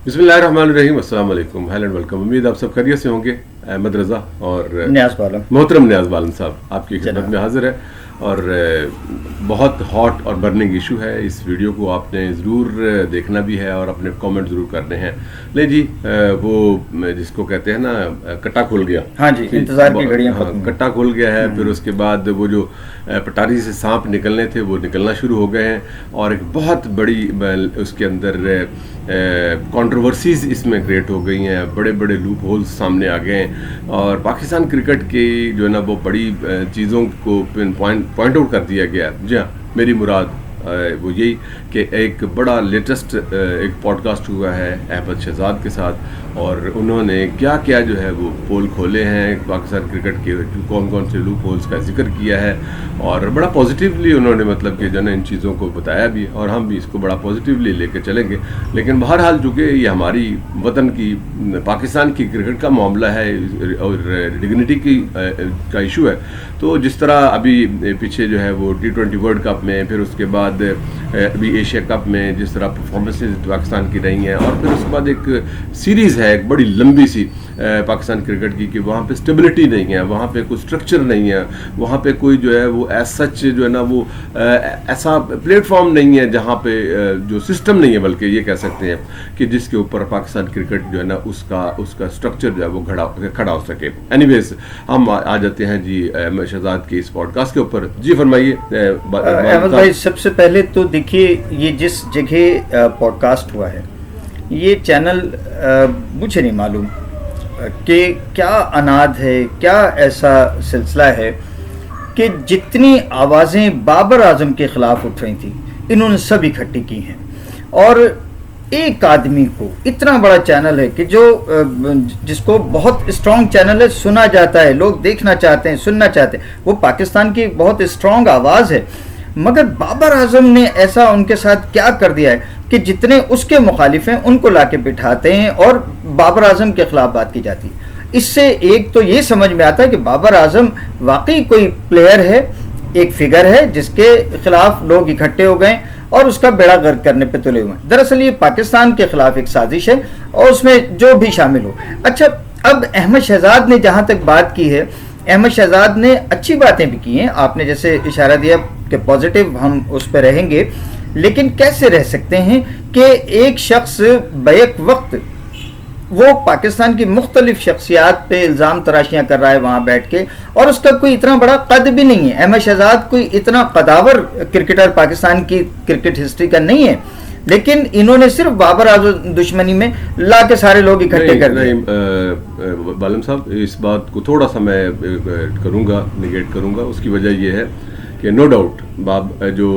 बिस्मिल्लाहिर्रहमानिर्रहीम, अस्सलाम वालेकुम, हेलो एंड वेलकम। उम्मीद आप सब खैरियत से होंगे। अहमद रज़ा और मोहतरम न्याज़ बालन साहब आपकी खिदमत में हाजिर है और बहुत हॉट और बर्निंग इशू है। इस वीडियो को आपने ज़रूर देखना भी है और अपने कमेंट ज़रूर करने हैं। ले जी, वो जिसको कहते हैं ना, कट्टा खुल गया। हाँ जी, इंतज़ार की घड़ियां हाँ, कट्टा खुल गया है। फिर उसके बाद वो जो पटारी से सांप निकलने थे वो निकलना शुरू हो गए हैं और एक बहुत बड़ी उसके अंदर कंट्रोवर्सीज इसमें क्रिएट हो गई हैं। बड़े बड़े लूप होल्स सामने आ गए हैं और पाकिस्तान क्रिकेट की जो है ना वो बड़ी चीज़ों को पॉइंट आउट कर दिया गया। जी हाँ, मेरी मुराद वो यही कि एक बड़ा लेटेस्ट एक पॉडकास्ट हुआ है अहमद शहजाद के साथ और उन्होंने क्या क्या जो है वो पोल खोले हैं पाकिस्तान क्रिकेट के, कौन कौन से लूप होल्स का जिक्र किया है और बड़ा पॉजिटिवली उन्होंने मतलब कि जो है इन चीज़ों को बताया भी और हम भी इसको बड़ा पॉजिटिवली लेके चलेंगे। लेकिन बहरहाल चूँकि ये हमारी वतन की पाकिस्तान की क्रिकेट का मामला है और डिग्निटी की का इशू है, तो जिस तरह अभी पीछे जो है वो T20 वर्ल्ड कप में, फिर उसके बाद अभी एशिया कप में जिस तरह परफॉर्मेंसेज पाकिस्तान की रही हैं और फिर उसके बाद एक सीरीज़ है एक बड़ी लंबी सी पाकिस्तान क्रिकेट की कि वहाँ पे स्टेबिलिटी नहीं है, वहाँ पे कोई स्ट्रक्चर नहीं है, वहाँ पे कोई जो है वो एज सच जो है ना वो ऐसा प्लेटफॉर्म नहीं है जहाँ पे जो सिस्टम नहीं है, बल्कि ये कह सकते हैं कि जिसके ऊपर पाकिस्तान क्रिकेट जो है ना उसका स्ट्रक्चर जो है वो खड़ा हो सके। एनीवेज, हम आ जाते हैं जी अहमद शहजाद की इस पॉडकास्ट के ऊपर। जी फरमाइए अहमद भाई। सबसे पहले तो देखिए, ये जिस जगह पॉडकास्ट हुआ है ये चैनल मुझे नहीं मालूम कि क्या अनाद है, क्या ऐसा सिलसिला है कि जितनी आवाज़ें बाबर आजम के ख़िलाफ़ उठ रही थी इन्होंने सब इकट्ठी की हैं और एक आदमी को, इतना बड़ा चैनल है कि जो जिसको बहुत स्ट्रॉन्ग चैनल है, सुना जाता है, लोग देखना चाहते हैं, सुनना चाहते हैं, वो पाकिस्तान की बहुत स्ट्रॉन्ग आवाज़ है, मगर बाबर आजम ने ऐसा उनके साथ क्या कर दिया है कि जितने उसके मुखालिफ हैं उनको लाके बिठाते हैं और बाबर आजम के खिलाफ बात की जाती है। इससे एक तो ये समझ में आता है कि बाबर आजम वाकई कोई प्लेयर है, एक फिगर है जिसके खिलाफ लोग इकट्ठे हो गए और उसका बेड़ा गर्क करने पे तुले हुए हैं। दरअसल ये पाकिस्तान के खिलाफ एक साजिश है और उसमें जो भी शामिल हो। अच्छा, अब अहमद शहजाद ने जहाँ तक बात की है, अहमद शहजाद ने अच्छी बातें भी की हैं। आपने जैसे इशारा दिया कि पॉजिटिव हम उस पर रहेंगे, लेकिन कैसे रह सकते हैं कि एक शख्स बैक वक्त वो पाकिस्तान की मुख्तलिफ शख्सियात पे इल्ज़ाम तराशियाँ कर रहा है वहाँ बैठ के, और उसका कोई इतना बड़ा कद भी नहीं है। अहमद शहजाद कोई इतना कदावर क्रिकेटर पाकिस्तान की क्रिकेट हिस्ट्री का नहीं है, लेकिन इन्होंने सिर्फ बाबर आजम दुश्मनी में ला के सारे लोग इकट्ठे कर दिए। बालम साहब, इस बात को थोड़ा सा मैं निगेट करूँगा। उसकी वजह यह है कि नो डाउट जो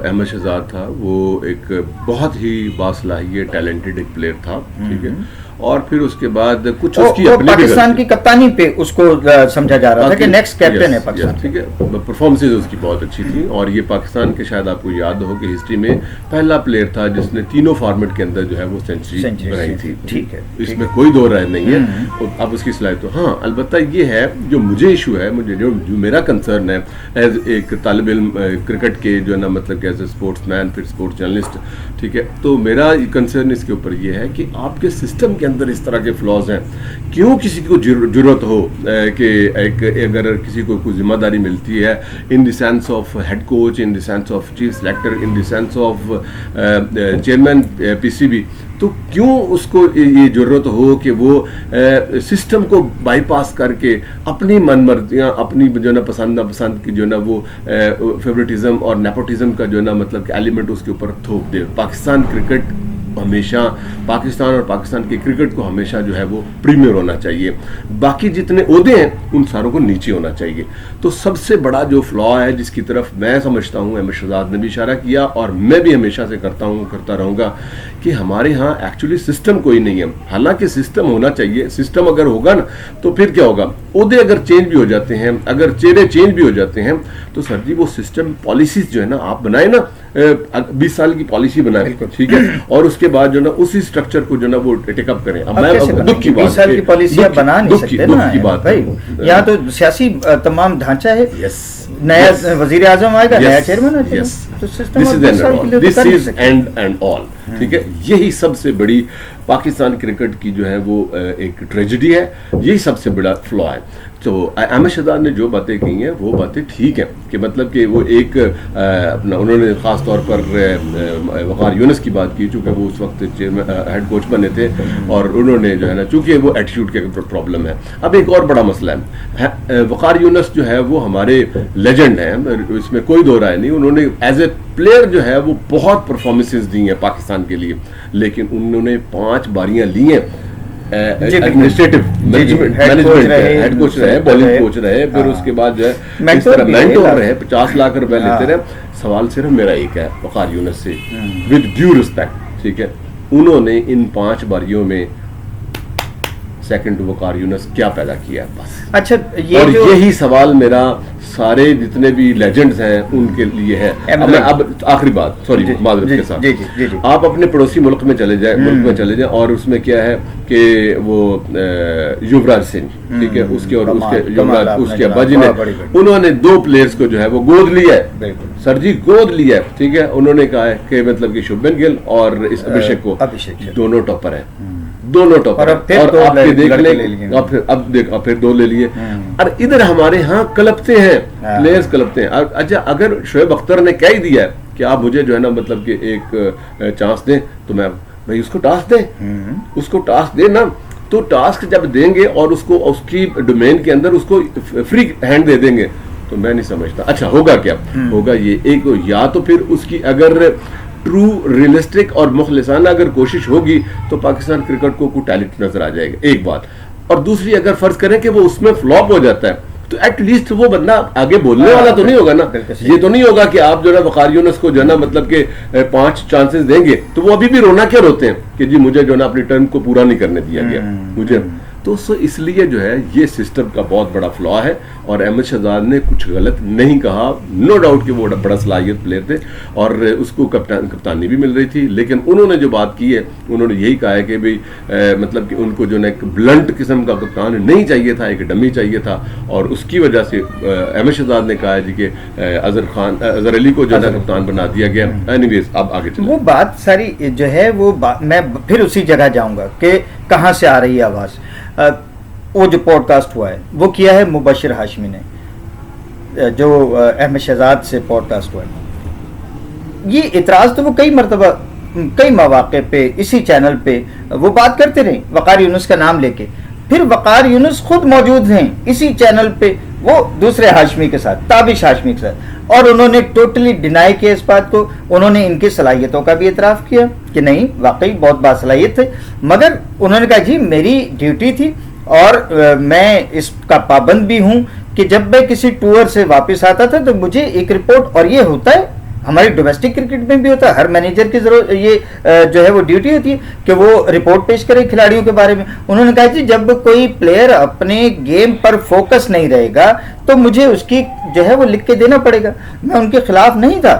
अहमद शहजाद था वो एक बहुत ही बासलाहियत टैलेंटेड एक प्लेयर था, ठीक है, और फिर उसके बाद कुछ उसकी अपनी पाकिस्तान की कप्तानी पे उसको समझा जा रहा था कि नेक्स्ट कैप्टन है पाकिस्तान, ठीक है। परफॉर्मेंसेज उसकी बहुत अच्छी थी और ये पाकिस्तान के, शायद आपको याद हो कि हिस्ट्री में पहला प्लेयर था जिसने तीनों फॉर्मेट के अंदर जो है वो सेंचुरी बनाई थी, ठीक है, इसमें कोई दो राय नहीं है। अब उसकी सलाहियत तो हाँ, अलबत्ता ये है जो मुझे इशू है, मुझे जो मेरा कंसर्न है एज एक तालिब इल्म क्रिकेट के जो है ना, मतलब कि एज ए स्पोर्ट्समैन, फिर स्पोर्ट्स जर्नलिस्ट, ठीक है, तो मेरा कंसर्न इसके ऊपर ये है कि आपके सिस्टम के अंदर इस तरह के फ्लॉज हैं। क्यों किसी को जरूरत हो कि अगर किसी को कोई जिम्मेदारी मिलती है in the sense of head coach, in the sense of chief selector, in the sense of chairman PCB, तो क्यों उसको ये ज़रूरत हो कि वो सिस्टम को बाईपास करके अपनी मनमर्जियाँ, अपनी जो है ना पसंद नापसंद की जो है ना वो फेवरेटिज्म और नेपोटिज्म का जो है ना मतलब एलिमेंट उसके ऊपर थोप दे। पाकिस्तान क्रिकेट हमेशा, पाकिस्तान और पाकिस्तान के क्रिकेट को हमेशा जो है वो प्रीमियर होना चाहिए, बाकी जितने ओहदे हैं उन सारों को नीचे होना चाहिए। तो सबसे बड़ा जो फ्लॉ है जिसकी तरफ मैं समझता हूँ अहमद शहजाद ने भी इशारा किया और मैं भी हमेशा से करता रहूँगा कि हमारे यहाँ एक्चुअली सिस्टम कोई नहीं है। हालांकि सिस्टम होना चाहिए, सिस्टम अगर होगा ना तो फिर क्या होगा, ओहदे अगर चेंज भी हो जाते हैं, अगर चेहरे चेंज भी हो जाते हैं, तो सर जी वो सिस्टम पॉलिसीज जो है ना आप बनाए ना, 20 साल की पॉलिसी बनाए, ठीक है, और उसके बाद जो ना उसी स्ट्रक्चर को जो ना वो टेकअप करें। अब मैं दुख की बात, 20 साल की पॉलिसी बना नहीं सकते ना की बात भाई, यहाँ तो सियासी तमाम ढांचा है। नया वजीर आजम आएगा, नया चेयरमैन आएगा, तो system this is and all, ठीक है। यही सबसे बड़ी पाकिस्तान क्रिकेट की जो है वो एक ट्रेजेडी है, यही सबसे बड़ा फ्लॉ है। तो अहमद शहजाद ने जो बातें की हैं वो बातें ठीक हैं कि मतलब कि वो एक अपना उन्होंने ख़ास तौर पर वक़ार यूनुस की बात की, चूँकि वो उस वक्त हेड कोच बने थे और उन्होंने जो है ना, चूँकि वो एटीट्यूड के प्रॉब्लम है। अब एक और बड़ा मसला है, वक़ार यूनुस जो है वो हमारे लेजेंड हैं, इसमें कोई दो राय नहीं। उन्होंने एज ए प्लेयर जो है वो बहुत परफॉर्मेंसेस दी हैं पाकिस्तान के लिए, लेकिन उन्होंने 5 बारियां ली हैं एडमिनिस्ट्रेटिव मैनेजमेंट, हेड कोच रहे, बॉलिंग कोच रहे, फिर उसके बाद जो है इस तरह मेंटोर रहे, 50 लाख रुपए लेते रहे। सवाल सिर्फ मेरा एक है वक़ार यूनुस से, विद ड्यू रिस्पेक्ट, ठीक है, उन्होंने इन 5 बारियों में सेकंड वक़ार यूनुस क्या पैदा किया है बस। अच्छा, ये और यही सवाल मेरा सारे जितने भी लेजेंड्स हैं उनके लिए है। अब आखिरी बात, सॉरी मादरत के साथ, आप अपने पड़ोसी मुल्क में चले जाए और उसमें क्या है कि वो युवराज सिंह, ठीक है, उसके और उसके युवराज उसके अब्बा जी ने उन्होंने 2 प्लेयर्स को जो है वो गोद लिया है, सर जी गोद लिया है, ठीक है। उन्होंने कहा है कि मतलब कि शुभमन गिल और इस अभिषेक को दोनों टॉपर है, दोनों टॉपर, और आपके देख ले अब फिर 2 ले लिए। और इधर हमारे यहाँ कलपते हैं, प्लेयर्स कलपते हैं। अच्छा, अगर शोएब अख्तर ने कह ही दिया है कि आप मुझे जो है ना मतलब कि एक चांस दें, तो मैं भाई उसको टास्क दें, उसको टास्क दें ना, तो टास्क जब देंगे और उसको उसकी डोमेन के अंदर उसको फ्री हैंड दे देंगे, तो मैं नहीं समझता। अच्छा, होगा क्या होगा, ये एक या तो फिर उसकी अगर ट्रू रियलिस्टिक और मुखलिसाना अगर कोशिश होगी तो पाकिस्तान क्रिकेट को कोई टैलेंट नजर आ जाएगा, एक बात। और दूसरी, अगर फर्ज करें कि वो उसमें फ्लॉप हो जाता है, तो एटलीस्ट वो बंदा आगे बोलने वाला तो नहीं होगा ना। ये तो नहीं होगा कि आप जो है वक़ार यूनुस को जो है ना मतलब के 5 चांसेस देंगे तो वो अभी भी रोना क्या रोते हैं कि जी मुझे जो है ना अपनी टर्म को पूरा नहीं करने दिया गया मुझे। तो इसलिए जो है ये सिस्टम का बहुत बड़ा फ्लॉ है, और अहमद शहजाद ने कुछ गलत नहीं कहा। नो डाउट कि वो बड़ा सलाहियत प्लेयर थे और उसको कप्तानी भी मिल रही थी, लेकिन उन्होंने जो बात की है उन्होंने यही कहा है कि भाई मतलब कि उनको जो है एक ब्लंट किस्म का कप्तान नहीं चाहिए था, एक डमी चाहिए था, और उसकी वजह से अहमद शहजाद ने कहा है जी कि अजहर अली को जो है कप्तान बना दिया गया। एनीवेज, अब आगे चलो। वो बात सारी जो है वो मैं फिर उसी जगह जाऊंगा कि कहाँ से आ रही है आवाज़। वो जो पॉडकास्ट हुआ है वो किया है मुबशिर हाशमी ने, जो अहमद शहजाद से पॉडकास्ट हुआ है। ये इतराज़ तो वो कई मरतबा कई मौके पे इसी चैनल पे वो बात करते रहे वक़ार यूनुस का नाम लेके। फिर वक़ार यूनुस खुद मौजूद हैं इसी चैनल पे, वो दूसरे हाशमी के साथ, ताबिश हाशमी के साथ, और उन्होंने टोटली डिनाई किया इस बात को। उन्होंने इनकी सलाहियतों का भी इतराफ़ किया कि नहीं वाकई बहुत बासलाहियत थे, मगर उन्होंने कहा जी मेरी ड्यूटी थी और मैं इसका पाबंद भी हूँ कि जब मैं किसी टूर से वापस आता था तो मुझे एक रिपोर्ट, और ये होता है हमारे डोमेस्टिक क्रिकेट में भी होता है, हर मैनेजर की जरूरत ये जो है वो ड्यूटी होती है कि वो रिपोर्ट पेश करे खिलाड़ियों के बारे में। उन्होंने कहा जी जब कोई प्लेयर अपने गेम पर फोकस नहीं रहेगा तो मुझे उसकी जो है वो लिख के देना पड़ेगा। मैं उनके खिलाफ नहीं था,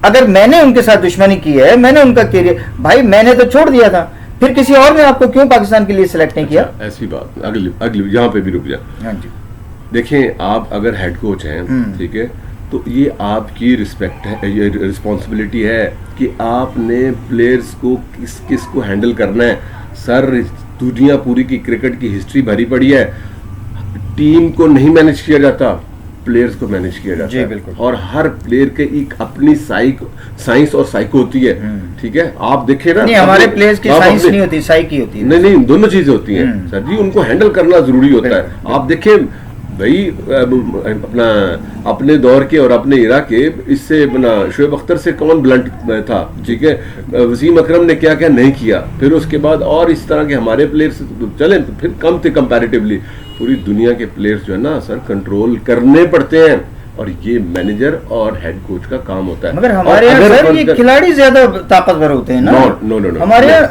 अगर मैंने उनके साथ दुश्मनी की है, मैंने उनका कैरियर, भाई मैंने तो छोड़ दिया था, फिर किसी और ने आपको क्यों पाकिस्तान के लिए सिलेक्ट नहीं किया? ऐसी बात अगली यहाँ पे भी रुक जा। हाँ जी, देखें, आप अगर हेड कोच हैं, ठीक है, तो ये आपकी रिस्पेक्ट है, ये रिस्पॉन्सिबिलिटी है कि आपने प्लेयर्स को किस किस को हैंडल करना है। सर, दुनिया पूरी की क्रिकेट की हिस्ट्री भरी पड़ी है, टीम को नहीं मैनेज किया जाता, प्लेयर्स को मैनेज किया जाता है। बिल्कुल। और हर प्लेयर के एक अपनी साइंस और साइको होती है, ठीक है। आप देखें ना, नहीं हमारे प्लेयर्स की साइंस नहीं होती, साइकी होती है। नहीं, दोनों चीजें होती हैं सर जी, उनको हैंडल करना जरूरी होता है। आप देखें भाई, अपने दौर के और अपने इरा के इससे शोएब अख्तर से कौन ब्लंट था, ठीक है, वसीम अकरम ने क्या क्या नहीं किया, फिर उसके बाद और इस तरह के हमारे प्लेयर्स चले तो फिर कम थे कंपैरेटिवली। पूरी दुनिया के प्लेयर्स जो है ना सर कंट्रोल करने पड़ते हैं, और ये मैनेजर और हेड कोच का काम होता है। मगर हमारे यहाँ सर ये खिलाड़ी ज्यादा ताकतवर होते हैं ना। नो,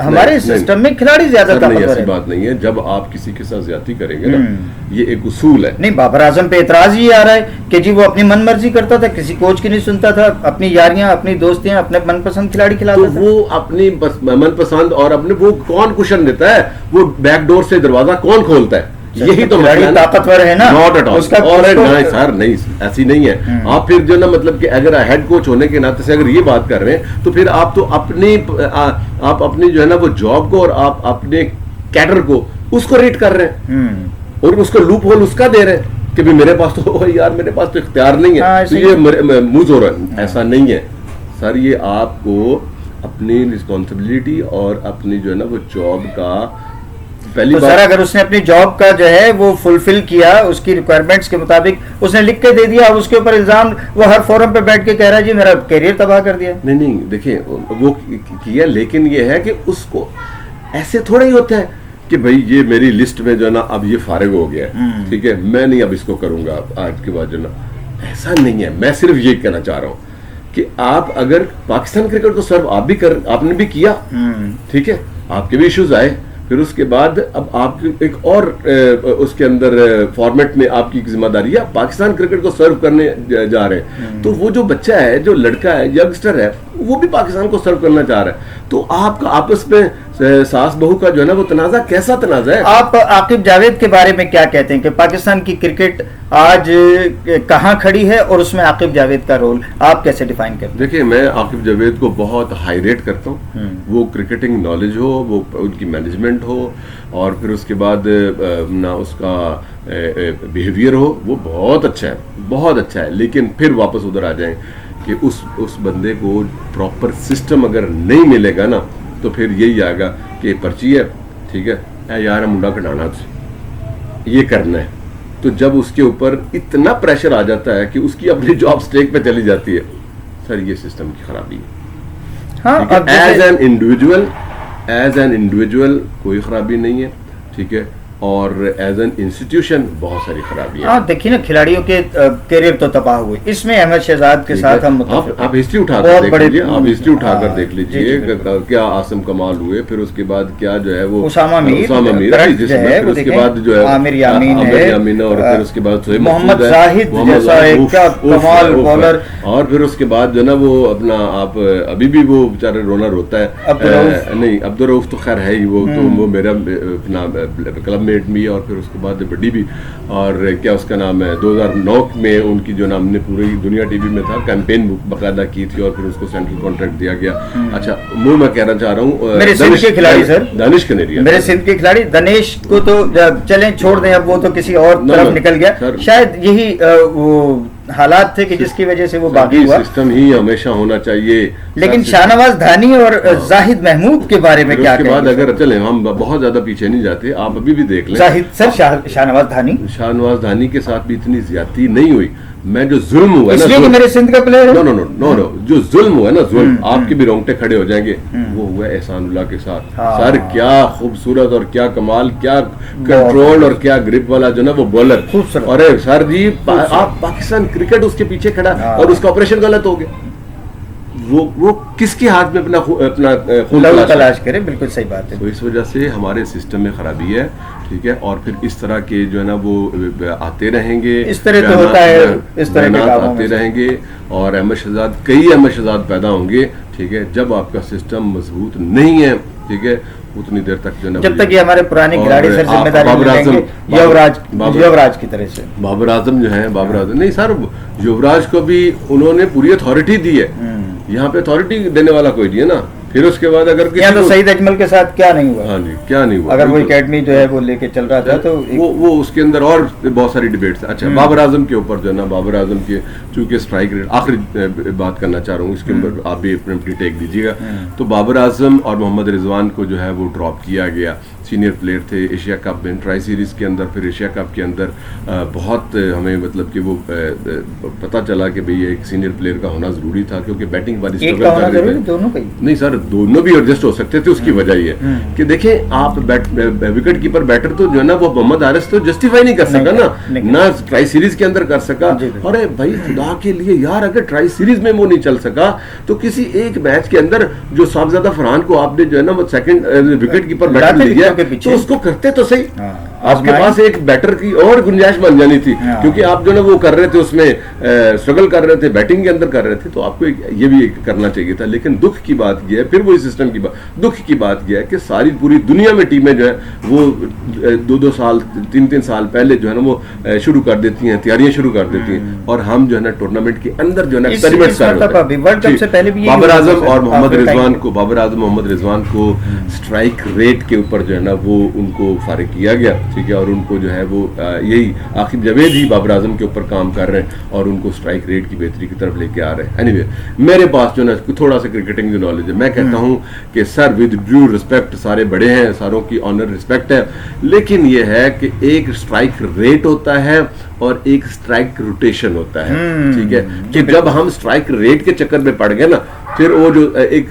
हमारे सिस्टम में खिलाड़ी ज्यादा ताकतवर है। ऐसी बात नहीं है, जब आप किसी के साथ ज्यादती करेंगे ना, ये एक उसूल है। नहीं, बाबर आजम पे इतराज ये आ रहा है कि जी वो अपनी मनमर्जी करता था, किसी कोच की नहीं सुनता था, अपनी यारियां, अपनी दोस्तियां, अपने मनपसंद खिलाड़ी खिलाता था। वो अपनी मनपसंद और अपने वो कौन कुशन देता है, वो बैकडोर से दरवाजा कौन खोलता है, यही तो खिलाड़ी मतलब ताकतवर है ना, नॉट एट ऑल। उसका और उसको- नहीं सर, नहीं ऐसी नहीं है। आप फिर जो ना मतलब कि अगर हेड कोच होने के नाते से अगर ये बात कर रहे हैं तो फिर आप तो आप अपनी जो है ना वो जॉब को और आप अपने कैडर को उसको रेट कर रहे हैं और उसको लूप होल उसका दे रहे हैं कि भाई मेरे पास तो यार मेरे पास तो इख्तियार नहीं है। हाँ, तो ये मुंह जोर है, ऐसा नहीं है सर। ये आपको अपनी रिस्पॉन्सिबिलिटी और अपनी जो है ना वो जॉब का पहली तो बात। सर अगर उसने अपनी जॉब का जो है वो फुलफिल किया, उसकी रिक्वायरमेंट्स के मुताबिक उसने लिख के दे दिया, अब उसके ऊपर इल्जाम वो हर फोरम पे बैठ के कह रहा है जी मेरा करियर तबाह कर दिया। नहीं नहीं, देखिए वो किया, लेकिन ये है कि उसको ऐसे थोड़ा ही होता है कि भाई ये मेरी लिस्ट में जो है ना अब ये फारिग हो गया है, ठीक है, मैं नहीं अब इसको करूंगा आज के बाद जो ना, ऐसा नहीं है। मैं सिर्फ ये कहना चाह रहा हूँ कि आप अगर पाकिस्तान क्रिकेट को सर्व आपने भी किया, ठीक है, आपके भी इश्यूज आए, फिर उसके बाद अब आप एक और उसके अंदर फॉर्मेट में आपकी जिम्मेदारी है, पाकिस्तान क्रिकेट को सर्व करने जा रहे हैं। तो वो जो बच्चा है, जो लड़का है, यंगस्टर है, वो भी पाकिस्तान को सर्व करना चाह रहा है। तो आपका आपस में सास बहू का जो है ना वो तनाजा कैसा तनाजा है? आप आकिब जावेद के बारे में क्या कहते हैं कि पाकिस्तान की क्रिकेट आज कहाँ खड़ी है और उसमें आकिब जावेद का रोल आप कैसे डिफाइन करते हैं? देखिए, मैं आकिब जावेद को बहुत हाई रेट करता हूँ। वो क्रिकेटिंग नॉलेज हो, वो उनकी मैनेजमेंट हो, और फिर उसके बाद ना उसका बिहेवियर हो, वो बहुत अच्छा है, बहुत अच्छा है। लेकिन फिर वापस उधर आ जाएं कि उस बंदे को प्रॉपर सिस्टम अगर नहीं मिलेगा ना तो फिर यही आएगा कि पर्ची है, ठीक है, ए यार मुंडा कटाना ये करना है। तो जब उसके ऊपर इतना प्रेशर आ जाता है कि उसकी अपनी जॉब स्टेक पे चली जाती है, सर ये सिस्टम की खराबी है। हाँ, एज एन इंडिविजुअल कोई खराबी नहीं है, ठीक है, और एज एन इंस्टीट्यूशन बहुत सारी खराबी है। हाँ, देखिए ना, खिलाड़ियों के करियर तो तबाह हुए, इसमें अहमद शहजाद के साथ हम आप हिस्ट्री उठाकर बहुत देख बड़े- लीजिए, आप हिस्ट्री उठाकर हाँ, देख जी, जी, लीजिए बिल्कुल। क्या आसिम कमाल हुए, फिर उसके बाद क्या जो है वो उसामा मीर, करंट जिसमें जो है फिर वो उसके देखें, बाद जो है आमिर यामीन है, और फिर उसके बाद सोहेब मोहम्मद मकसूद है, जाहिद मोहम्मद जैसा जाहिद, एक क्या कमाल बॉलर, और फिर उसके बाद जो ना वो अपना आप अभी भी वो बेचारा रोना रोता है, नहीं अब्दुल रऊफ तो खैर है ही, वो तो वो मेरा अपना क्लब मेट भी है, और फिर उसके बाद बड़ी भी, और क्या उसका नाम है, 2009 में उनकी जो नाम ने पूरी दुनिया टीवी में था, कैंपेन बाकायदा की थी, और फिर उसको सेंट्रल कॉन्ट्रैक्ट दिया गया। अच्छा, वो मैं कहना चाह रहा हूँ, मेरे सिंध के खिलाड़ी सर, दानिश कनेरिया, मेरे सिंध के खिलाड़ी दानिश को तो चलें छोड़ दें, अब वो तो किसी और तरफ निकल गया, शायद यही वो हालात थे कि जिसकी वजह से वो बागी हुआ। सिस्टम ही हमेशा होना चाहिए। लेकिन शाहनवाज धानी और जाहिद महमूद के बारे में क्या कहेंगे? बाद अगर चले, हम बहुत ज्यादा पीछे नहीं जाते, आप अभी भी देख लें, जाहिद सर, शाहनवाज धानी के साथ भी इतनी ज्यादती नहीं हुई। मैं जो जुल्म हुआ इसलिए कि मेरे सिंध का प्लेयर है। नो, जो जुल्म हुआ ना, जुल्म आपके भी रोंगटे खड़े हो जाएंगे, वो हुआ एहसानुल्लाह के साथ। सर क्या खूबसूरत और क्या कमाल, क्या कंट्रोल और क्या ग्रिप वाला जो ना वो बॉलर, अरे सर जी, आप पाकिस्तान क्रिकेट उसके पीछे खड़ा और उसका ऑपरेशन गलत हो गया, वो किसके हाथ में अपना खून तलाश करे? बिल्कुल सही बात है। तो इस वजह से हमारे सिस्टम में खराबी है, ठीक है, और फिर इस तरह के जो है ना वो आते रहेंगे, इस तरह तो होता है, इस तरह के कामों आते रहेंगे, और अहमद शहजाद, कई अहमद शहजाद पैदा होंगे, ठीक है। जब आपका सिस्टम मजबूत नहीं है, ठीक है, उतनी देर तक जो है, जब तक ये हमारे पुराने खिलाड़ी सर जिम्मेदारी लेंगे, युवराज की तरह से, बाबर आजम जो है, बाबर आजम नहीं सर, युवराज को भी उन्होंने पूरी अथॉरिटी दी है, यहाँ पे अथॉरिटी देने वाला कोई नहीं है ना। फिर उसके बाद अगर यहाँ तो सईद अजमल के साथ क्या नहीं हुआ? हाँ जी, क्या नहीं हुआ? अगर वो एकेडमी जो है वो लेके चल रहा था तो वो उसके अंदर और बहुत सारी डिबेट्स। अच्छा, बाबर आजम के ऊपर जो है ना, बाबर आजम के चूंकि स्ट्राइक रेट, आखिरी बात करना चाह रहा हूँ इसके ऊपर, आप भी अपनी टेक दीजिएगा। तो बाबर आजम और मोहम्मद रिजवान को जो है वो ड्रॉप किया गया, सीनियर प्लेयर थे एशिया कप में, ट्राई सीरीज के अंदर, फिर एशिया कप के अंदर बहुत हमें मतलब कि वो पता चला कि भाई एक सीनियर प्लेयर का होना जरूरी था, क्योंकि बैटिंग वाली स्ट्रगल कर रहे थे। दोनों का नहीं सर, दोनों भी एडजस्ट हो सकते थे। उसकी वजह ये कि देखें, आप विकेट कीपर बैटर तो जो है ना वो मोहम्मद हारिस तो जस्टिफाई नहीं कर सका ना ट्राई सीरीज के अंदर कर सका। अरे भाई खुदा के लिए यार, अगर ट्राई सीरीज में वो नहीं चल सका तो किसी एक मैच के अंदर जो साहबजादा फरहान को आपने जो है ना वो सेकंड विकेट कीपर बैटर लिया तो उसको करते तो सही। आपके पास एक बैटर की और गुंजाइश बन जानी थी, क्योंकि आप जो ना वो कर रहे थे उसमें स्ट्रगल कर रहे थे, बैटिंग के अंदर कर रहे थे, तो आपको ये भी करना चाहिए था। लेकिन दुख की बात यह है, फिर वही सिस्टम की बात, दुख की बात यह है कि सारी पूरी दुनिया में टीमें जो है वो 2-2 साल 3-3 साल पहले जो है ना वो शुरू कर देती हैं, तैयारियां शुरू कर देती हैं, और हम जो है ना टूर्नामेंट के अंदर जो है ना एक्सपेरिमेंट कर रहे हैं। वर्ल्ड कप से पहले भी बाबर आजम और मोहम्मद रिजवान को स्ट्राइक रेट के ऊपर जो है ना वो उनको फारिग किया गया, ठीक है, और उनको जो है वो यही आकिब जावेद ही बाबर आजम के ऊपर काम कर रहे हैं और उनको स्ट्राइक रेट की बेहतरी की तरफ लेके आ रहे हैं। एनीवे, मेरे पास जो ना थोड़ा सा क्रिकेटिंग की नॉलेज है, मैं कहता हूं कि सर विद ड्यू रिस्पेक्ट, सारे बड़े हैं, सारों की ऑनर रिस्पेक्ट है, लेकिन यह है कि एक स्ट्राइक रेट होता है और एक स्ट्राइक रोटेशन होता है, ठीक है, कि जब हम स्ट्राइक रेट के चक्कर में पड़ गए ना, फिर वो जो एक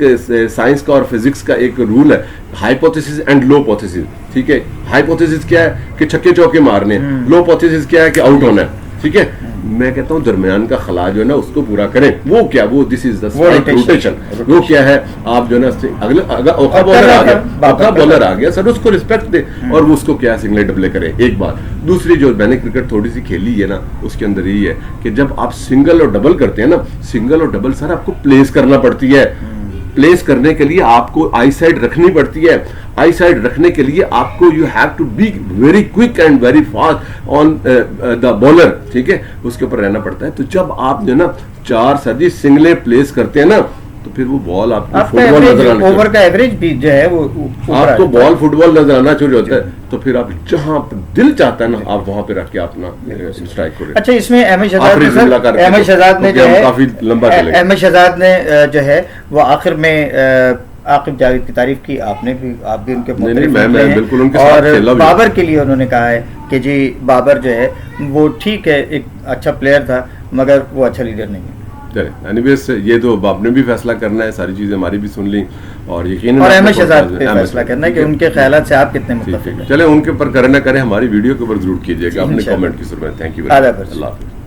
साइंस का और फिजिक्स का एक रूल है, हाइपोथेसिस एंड लोपोथेसिस, ठीक है। हाइपोथेसिस क्या है कि छक्के चौके मारने, लोपोथेसिस क्या है कि आउट होना है, ठीक है। मैं कहता हूं दरमियान का खला जो है ना उसको पूरा करें। वो क्या, वो this is the strike rotation. वो क्या है, आप जो है ना अगले औखा बॉलर आ गया सर, उसको रिस्पेक्ट दे और वो उसको क्या सिंगल डबले करें, एक बात। दूसरी जो मैंने क्रिकेट थोड़ी सी खेली है ना, उसके अंदर यही है कि जब आप सिंगल और डबल करते हैं ना, सिंगल और डबल सर आपको प्लेस करना पड़ती है। प्लेस करने के लिए आपको आई साइड रखनी पड़ती है। आई साइड रखने के लिए आपको you have to be very quick and very fast on the bowler, ठीक है, उसके ऊपर रहना पड़ता है। तो जब आप जो ना 4 सदी सिंगले प्लेस करते हैं ना, तो फिर वो बॉल आपको फुटबॉल नजर आना, ओवर का एवरेज भी जो है वो आपको बॉल फुटबॉल नजर आना शुरू होता है। तो फिर आप जहां दिल चाहता है ना, आप वहां पे रख के अपना स्ट्राइक करें। अच्छा, इसमें अहमद शहजाद ने जो है, काफी लंबा चलेगा। अहमद शहजाद ने जो है वो आखिर में आकिब जावेद की तारीफ की, आपने भी, आप भी उनके मैं बिल्कुल उनके साथ खेला भी। और बाबर के लिए उन्होंने कहा है कि जी बाबर जो है वो ठीक है, एक अच्छा प्लेयर था मगर वो अच्छा लीडर नहीं है। चले, एनीवेज ये तो आपने भी फैसला करना है, सारी चीजें हमारी भी सुन ली और यकीन और अहमद शहजाद पे फैसला करना है कि उनके ख्यालात से आप कितने मुत्तफिक हैं। चले, उनके ऊपर करें ना करें, हमारी वीडियो के ऊपर जरूर कीजिएगा अपने कमेंट की सुनवाई। थैंक यू, अल्लाह हाफिज़।